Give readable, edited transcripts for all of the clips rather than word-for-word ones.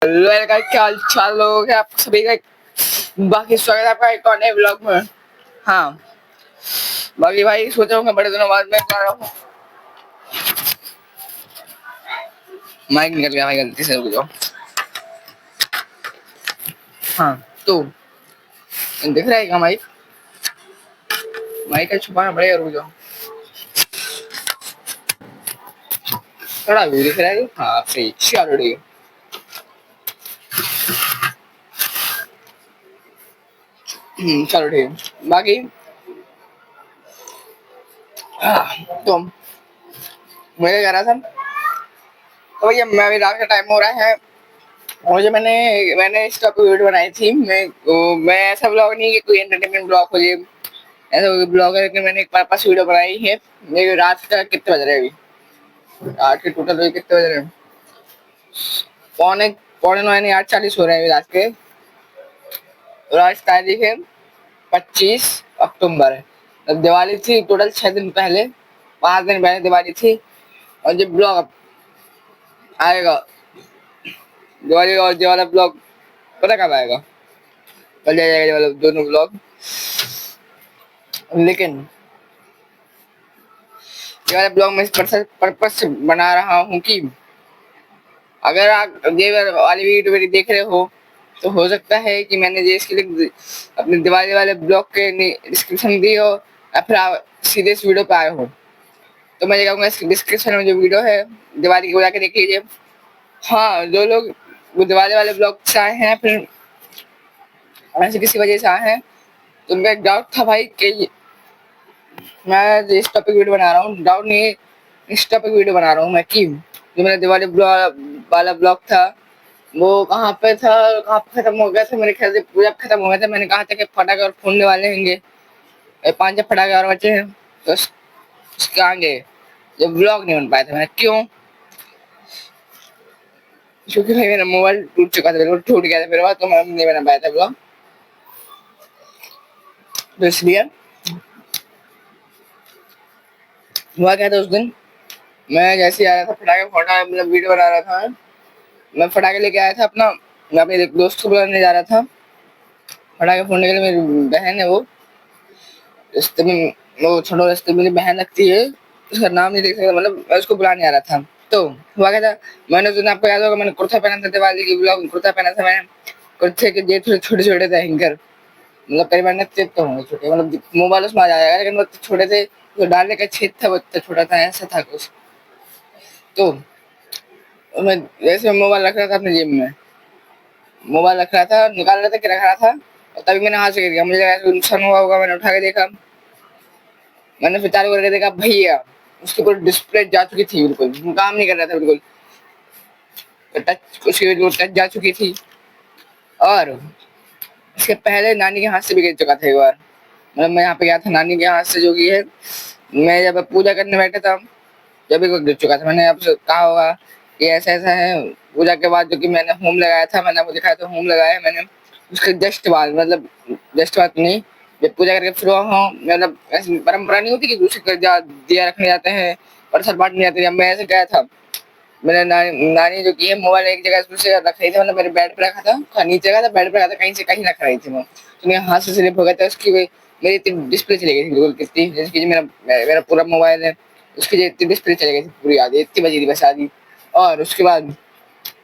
का क्या हाल चाल लोग है आप सभी का बाकी स्वागत है आपका एक और नए ब्लॉग में। हाँ, बाकी भाई सोचा हूँ मैं बड़े दिनों बाद मैं कर रहा हूँ। माइक निकल गया भाई गलती से, रुक जाओ। हाँ तो दिख रहा है क्या माइक? माइक का छुपाना पड़ेगा, रुक जाओ। थोड़ा भी दिख रहा है? हाँ सही, चलो ठीक है। चलो ठीक है। बाकी तो मैं क्या कह रहा था, तो भैया मैं अभी रात का टाइम हो रहा है। मुझे मैंने मैंने इस टॉपिक वीडियो बनाई थी। मैं ऐसा ब्लॉग नहीं कि कोई एंटरटेनमेंट ब्लॉग हो, ये ऐसा कोई ब्लॉग है, लेकिन मैंने एक पर्पस वीडियो बनाई है। मेरे रात का कितने बज रहे हैं अभी? रात के टोटल कितने बज रहे हैं? पौने पौने 9 यानी 8:40 हो रहे हैं अभी रात के। और आज तारीख है 25 अक्टूबर। तब दिवाली थी टोटल 6 दिन पहले, 5 दिन पहले दिवाली थी। और जब ब्लॉग आएगा दिवाली और ये वाला ब्लॉग पता कब आएगा? कल जाएगा ये वाला दोनों ब्लॉग। लेकिन ये वाला ब्लॉग मैं इस पर्पस से बना रहा हूँ कि अगर आप ये वाली वीडियो मेरी देख रहे हो तो हो सकता है कि मैंने ये इसके लिए अपने दिवाली वाले ब्लॉग के डिस्क्रिप्शन दी हो, या फिर आप सीधे इस वीडियो पे आए हो। तो मैं ये कहूँगा इस डिस्क्रिप्शन में जो वीडियो है दिवाली की, वो जाके देख लीजिए। हाँ, जो लोग वो दिवाली वाले ब्लॉग से आए हैं, फिर ऐसे किसी वजह से आए हैं, तो उनका एक डाउट था भाई कि मैं इस टॉपिक वीडियो बना रहा हूँ। डाउट नहीं, इस टॉपिक वीडियो बना रहा हूँ मैं कि जो मेरा दिवाली वाला ब्लॉग था वो कहाँ पे था, कहाँ पे खत्म हो गया था। मेरे ख्याल से पूरा खत्म हो गया था। मैंने कहा था कि फटाके और फोड़ने वाले होंगे, 5 फटाके और बचे हैं, तो उसके आगे जो ब्लॉग नहीं बन पाया था। मैं क्यों? क्योंकि भाई मेरा मोबाइल टूट चुका था, बिल्कुल टूट गया था मेरे पास, तो मैं नहीं बना पाया था ब्लॉग। तो इसलिए हुआ क्या था उस दिन, मैं जैसे ही आ रहा था फटाके फोड़ना, मतलब वीडियो बना रहा था, मैं फटाके लेके आया था अपना, मैं अपने दोस्त को बुलाने जा रहा था फटाके फोड़ने के लिए। मेरी बहन है वो, रिश्ते में वो छोटा रिश्ते में मेरी बहन लगती है, उसका नाम नहीं देख सकता, मतलब मैं उसको बुलाने आ रहा था। तो हुआ क्या था, मैंने उस दिन आपको याद होगा मैंने कुर्ता पहना था, दिवाली की ब्लॉग कुर्ता पहना था मैंने। कुर्ते के जेब थोड़े छोटे छोटे थे, हैंगर, मतलब करीबन इतने तो होंगे छोटे, मतलब मोबाइल उसमें आ जाएगा, लेकिन वो छोटे थे। जो डालने का छेद था वो इतना छोटा था, ऐसा था कुछ। तो मैं जैसे मोबाइल रख रहा था अपने जेब में, मोबाइल रख रहा था, निकाल रहा था कि रख रहा था, और तभी मैंने हाथ से गिर गया। मुझे ऐसा नुकसान हुआ होगा, मैंने उठा के देखा, मैंने फिर चालू करके देखा भैया उसके ऊपर डिस्प्ले जा चुकी थी, बिल्कुल काम नहीं कर रहा था, बिल्कुल टच, उसकी बिल्कुल टच जा चुकी थी। और इसके पहले नानी के हाथ से भी गिर चुका था एक बार। मतलब मैं यहाँ पे गया था नानी के हाथ से, जो कि है मैं जब पूजा करने बैठा था जब भी गिर चुका था। मैंने आपसे कहा होगा कि ऐसा ऐसा है। पूजा के बाद जो कि मैंने होम लगाया था, मैंने आपको दिखाया था होम लगाया मैंने, उसके जस्ट बाद, मतलब जस्ट बाद नहीं, जब पूजा करके फिर वहाँ, मतलब ऐसी परंपरा नहीं होती कि दूसरे के दिया रखने जाते हैं, प्रसाद बांटने जाते हैं। जब मैं ऐसे गया था, मैंने नानी जो की है मोबाइल एक जगह से रख रही थी, मतलब मेरे बेड पे रखा था, नीचे रखा था, बेड पे रखा था, कहीं से कहीं रख रही थी वो, तो मेरे हाथ से स्लिप हो गया था। उसकी मेरी इतनी डिस्प्ले चली गई थी बिल्कुल, कितनी जैसे कि मेरा मेरा पूरा मोबाइल है, उसकी इतनी डिस्प्ले चली गई थी पूरी, आधी इतनी बजी थी बस आधी। और उसके बाद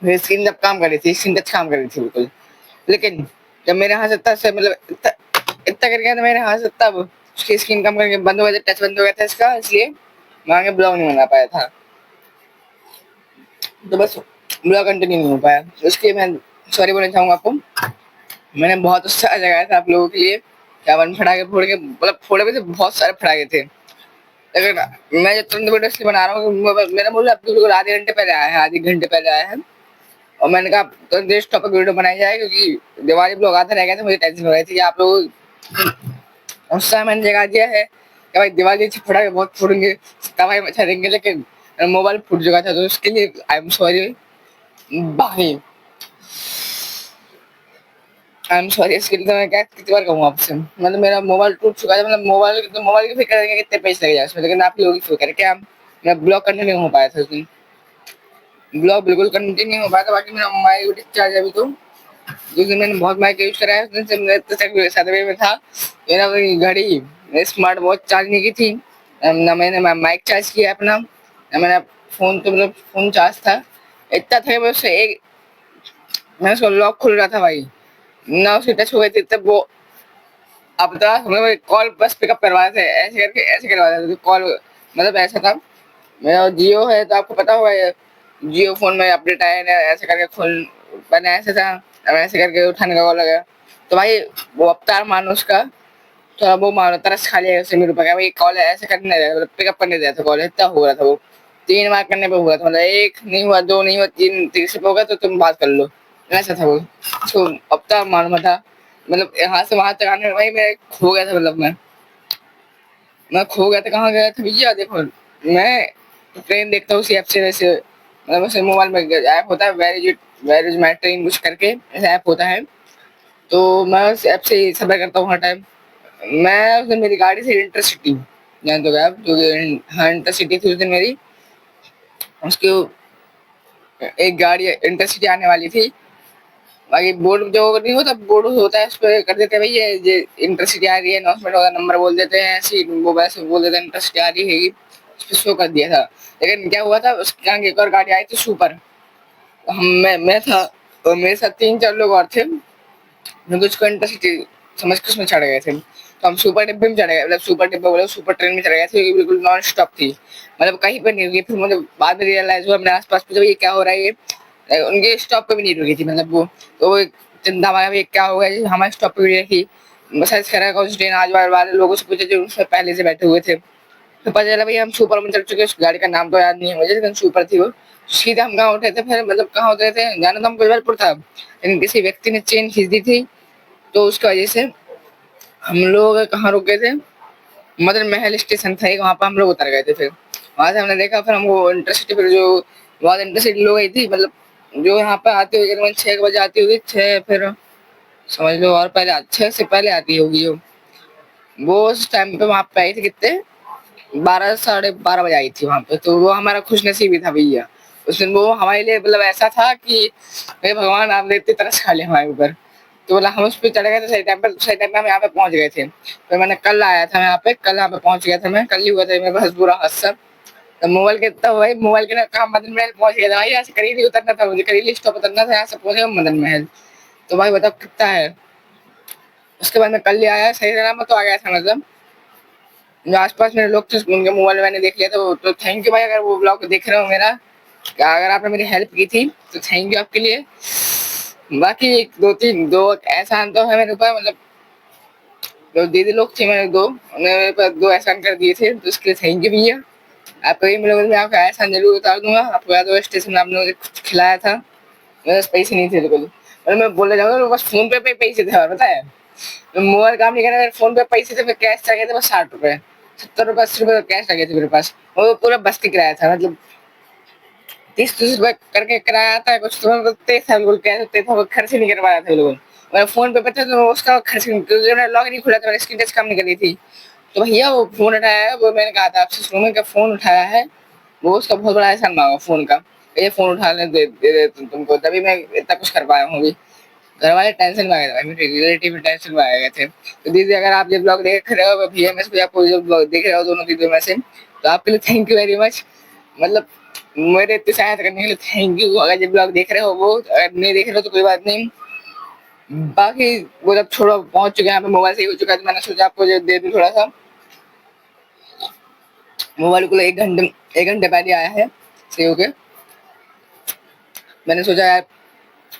मेरी स्क्रीन जब काम कर रही थी, स्क्रीन टच काम कर रही थी बिल्कुल। लेकिन जब मेरे हाथ से इतना से, मतलब इतना इतना कर गया था मेरे हाथ से, तब उसकी स्क्रीन काम करके बंद हो गया था, टच बंद हो गया था इसका, इसलिए मैं आगे ब्लॉग नहीं बना पाया था। तो बस ब्लॉग कंटिन्यू नहीं हो पाया, उसके मैं सॉरी बोलना चाहूँगा आपको। मैंने बहुत उत्साह जगाया था आप लोगों के लिए, क्या वन फटाके फोड़ के, मतलब फोड़े भी थे, बहुत सारे फटाके थे। लेकिन मैं जो तुरंत वीडियो इसलिए बना रहा हूँ, मेरा बोला अब बिल्कुल आधे घंटे पहले आया है, आधे घंटे पहले आया है। और मैंने कहा तुरंत इस टॉपिक वीडियो बनाई जाए, क्योंकि दिवाली ब्लॉग आधा रह गया था, मुझे टेंशन हो रही थी कि आप लोग उत्साह मैंने जगा दिया है कि भाई दिवाली अच्छी फटाके बहुत फोड़ेंगे, तबाही मचाएंगे, लेकिन मोबाइल फूट चुका था, तो उसके लिए आई एम सॉरी भाई, आई एम सॉरी। इसके लिए तो मैं क्या कितनी बार कहूँ आपसे, मतलब मेरा मोबाइल टूट चुका है, मतलब मोबाइल की फिक्र करेंगे कितने पैसे लगे जाए उसमें, लेकिन आप लोगों की फिक्र क्या, मेरा ब्लॉग कंटिन्यू हो पाया था उस दिन। ब्लॉग बिल्कुल कंटिन्यू हो पाया था। बाकी मेरा माइक डिस्चार्ज है अभी तो, जिस दिन मैंने बहुत माइक यूज करा है उस दिन से मेरे तक सदमे में था। मेरा वही घड़ी स्मार्ट वॉच चार्ज नहीं की थी, ना मैंने माइक चार्ज किया अपना, ना मेरा फोन तो मतलब फोन चार्ज था। इतना था कि मैं उसका लॉक खुल रहा था भाई, ना उसकी टच हो गई थी तब वो। अब तो हमें कॉल बस पिकअप करवाए थे, ऐसे करके ऐसे करवाते थे कॉल। मतलब ऐसा था, मेरा जियो है तो आपको पता होगा ये, जियो फोन में अपडेट आया ना, ऐसे करके खुल, मैंने ऐसे था, अब ऐसे करके उठाने का कॉल लगा। तो भाई वो अवतार मानो उसका, तो अब वो मानो तरस खा लिया उससे मेरे ऊपर, भाई कॉल ऐसे करने दे, मतलब पिकअप करने दिया था कॉल, इतना हो रहा था वो। 3 बार करने पे हुआ था, मतलब एक नहीं हुआ, दो नहीं हुआ, तीन, तीसरे पे होगा तो तुम बात कर लो, ऐसा था वो। तो अवतार मानो था, मतलब यहाँ से वहां तक आने में भाई मैं खो गया था। मतलब मैं खो गया था, कहाँ गया था भैया देखो। मैं ट्रेन देखता हूँ उसी ऐप से, वैसे मतलब वैसे मोबाइल में ऐप होता है, वेर इज माई ट्रेन कुछ करके ऐसा ऐप होता है। तो मैं उस ऐप से ही सफर करता हूँ हर टाइम। मैं उस दिन मेरी गाड़ी थी इंटरसिटी, जानते हो आप, जो हाँ इंटरसिटी थी उस दिन मेरी। उसकी एक गाड़ी इंटरसिटी आने वाली थी। बाकी बोर्ड जो नहीं होता, बोर्ड होता है उस पर कर देते हैं भाई ये इंटरसिटी आ रही है, अनाउंसमेंट होगा, नंबर बोल देते हैं, ऐसी वो वैसे बोल देते हैं इंटरसिटी आ रही है, उस पर शो कर दिया था। लेकिन क्या हुआ था, उसके आगे एक और गाड़ी आई थी सुपर। हम मैं था और मेरे साथ 3-4 लोग और थे, हम कुछ इंटरसिटी समझ के उसमें चढ़ गए थे। तो हम सुपर डिब्बे में चढ़ गए, मतलब सुपर डिब्बा बोले सुपर ट्रेन में चढ़ गए थे, बिल्कुल नॉन स्टॉप थी, मतलब कहीं पर नहीं रुकी। फिर मुझे बाद में रियलाइज हुआ अपने आसपास पूछा ये क्या हो रहा है, ये उनके स्टॉप पे भी नहीं रुकी थी, मतलब वो। तो वो चिंता हमारा भी क्या हो गया, हमारे स्टॉप पे भी रखी। बस ऐसे करा उस ट्रेन आज वाले लोगों से पूछे जो उसमें पहले से बैठे हुए थे, तो पता चला भाई हम सुपर में चढ़ चुके। उस गाड़ी का नाम तो याद नहीं है मुझे, लेकिन सुपर थी वो। सीधा हम कहाँ उठे थे फिर, मतलब कहाँ उतरे थे, जाना तो हमको जबलपुर था, लेकिन किसी व्यक्ति ने चेन खींच दी थी, तो उसकी वजह से हम लोग कहाँ रुके थे, मदन महल स्टेशन था एक, वहाँ पर हम लोग उतर गए थे। फिर वहां से हमने देखा, फिर हमको इंटरसिटी पर जो बहुत इंटरसिटी लोग गई थी, मतलब जो यहाँ पे आती हुई करीबन 6 बजे आती होगी, 6 फिर समझ लो और पहले 6 से पहले आती होगी जो, वो उस टाइम पे वहाँ पे आई थी कितने, 12, 12:30 बजे आई थी वहाँ पे। तो वो हमारा खुश नसीबी था भैया उस दिन, वो हमारे लिए मतलब ऐसा था कि हे भगवान आपने इतनी तरस खा लिया हमारे ऊपर। तो बोला हम उस पर चढ़ गए थे सही टाइम पर, सही टाइम पे हम यहाँ पे पहुंच गए थे। फिर मैंने कल आया था यहाँ पे, कल यहाँ पे पहुंच गया था मैं, कल ही हुआ था मेरे पास बुरा हादसा। तो मोबाइल के तब भाई मोबाइल के ना कहा मदन महल पहुंच गया था भाई, यहाँ से करीली उतरना था मुझे, करीली स्टॉप उतरना था, यहाँ से पहुंचे मदन महल। तो भाई बताओ कितना है। उसके बाद मैं कल ही आया सही सलामत तो आ गया था, मतलब जो आसपास मेरे लोग थे उनके मोबाइल मैंने देख लिया था। तो थैंक यू भाई, अगर वो ब्लॉग देख रहे हो मेरा, अगर आपने मेरी हेल्प की थी तो थैंक यू आपके लिए। बाकी एक दो तीन दो एहसान तो है मेरे ऊपर, मतलब जो दीदी लोग थे मेरे दो, उन्होंने मेरे पास 2 एहसान कर दिए थे, तो उसके लिए थैंक यू भैया। आप कभी मिलोगे तो मैं आपका एहसान जरूर उतार दूंगा। आपको याद होगा स्टेशन में आपने मुझे कुछ खिलाया था, मेरे पास पैसे नहीं थे बिल्कुल, मतलब मैं बोलने जाऊंगा बस फोन पे पैसे थे, और बताया मोबाइल काम नहीं कर रहा, मेरे फोन पे पैसे थे, कैश चाहिए थे बस 60 रुपए, 70 रुपए 80 रुपए कैश लगे थे मेरे पास। वो पूरा बस की किराया था, मतलब 30-30 रुपए करके किराया आता है कुछ, तो मैं तेज था बिल्कुल, कैश होते थे वो खर्च ही नहीं कर पाया था बिल्कुल। मेरा फोन पे बचा तो उसका खर्च लॉग नहीं खुला था, मैंने स्क्रीन टच काम नहीं कर रही थी। तो भैया वो फोन उठाया है, वो मैंने कहा था आपसे शुरू में का फोन उठाया है, वो उसका बहुत बड़ा एहसान मांगा फोन का, ये फोन उठा ले दे तुमको, तभी मैं इतना कुछ कर पाया हूँ अभी। घर वाले टेंशन में आ गए थे, मेरे रिलेटिव टेंशन में आ गए थे। तो दीदी अगर आप ये ब्लॉग देख रहे हो भैया, मैं से आपको जो ब्लॉग देख रहे हो दोनों दीदियों में से, तो आपके लिए थैंक यू वेरी मच, मतलब मेरे इतनी सहायता करने के लिए थैंक यू। अगर ये ब्लॉग देख रहे हो वो, अगर नहीं देख रहे हो तो कोई बात नहीं। बाकी वो जब छोड़ो पहुंच चुके हैं यहाँ पे, मोबाइल सही हो चुका है, तो मैंने सोचा आपको जो दे दूं थोड़ा सा। मोबाइल को 1 घंटे पहले आया है सही होके, मैंने सोचा यार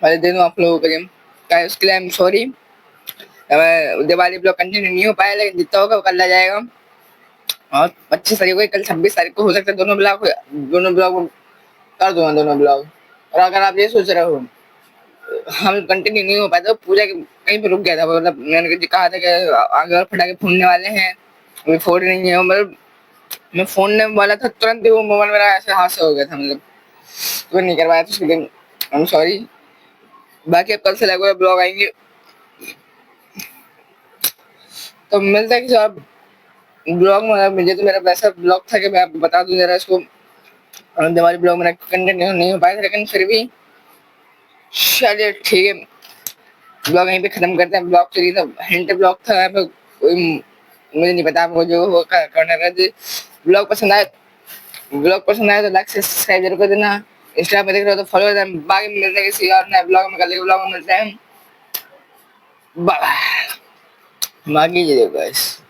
पहले दे दूं आप लोगों को लिए, क्या उसके लिए I am sorry. Diwali blog continue नहीं हो पाया, लेकिन जितना होगा वो कर लिया जाएगा। और 25 तारीख को, कल 26 तारीख को हो सकता है दोनों ब्लॉग कर दूंगा, दोनों ब्लॉग। और अगर आप ये सोच रहे हो हम कंटिन्यू नहीं हो पाया, तो पूजा कहीं पे रुक गया था, मतलब मैंने कहा था कि आगे और फटाके फोड़ने वाले हैं, अभी फोड़ नहीं है, मतलब मैं फोड़ने वाला था तुरंत ही वो मोबाइल मेरा ऐसे हाथ से हो गया था, मतलब तो नहीं कर पाया था उसके दिन, आई एम सॉरी। बाकी अब कल से रेगुलर ब्लॉग आएंगे, तो मिलता है किसी और ब्लॉग में। मुझे तो मेरा वैसा ब्लॉग था कि मैं आपको बता दूं जरा इसको, और दिवाली ब्लॉग मेरा कंटिन्यू नहीं हो पाया था, लेकिन फिर भी चलिए ठीक है, ब्लॉग यहीं पे खत्म करते हैं। ब्लॉग चलिए तो हिंट ब्लॉग था, यहाँ पे कोई मुझे नहीं पता आपको जो हो करना है। ब्लॉग पसंद आए तो लाइक सब्सक्राइब जरूर कर देना। इंस्टा पे देख रहे हो तो फॉलो कर देना। बाकी मिलते हैं किसी और नए ब्लॉग में, कल के ब्लॉग में मिलते हैं। बाय बाकी जी गाइस।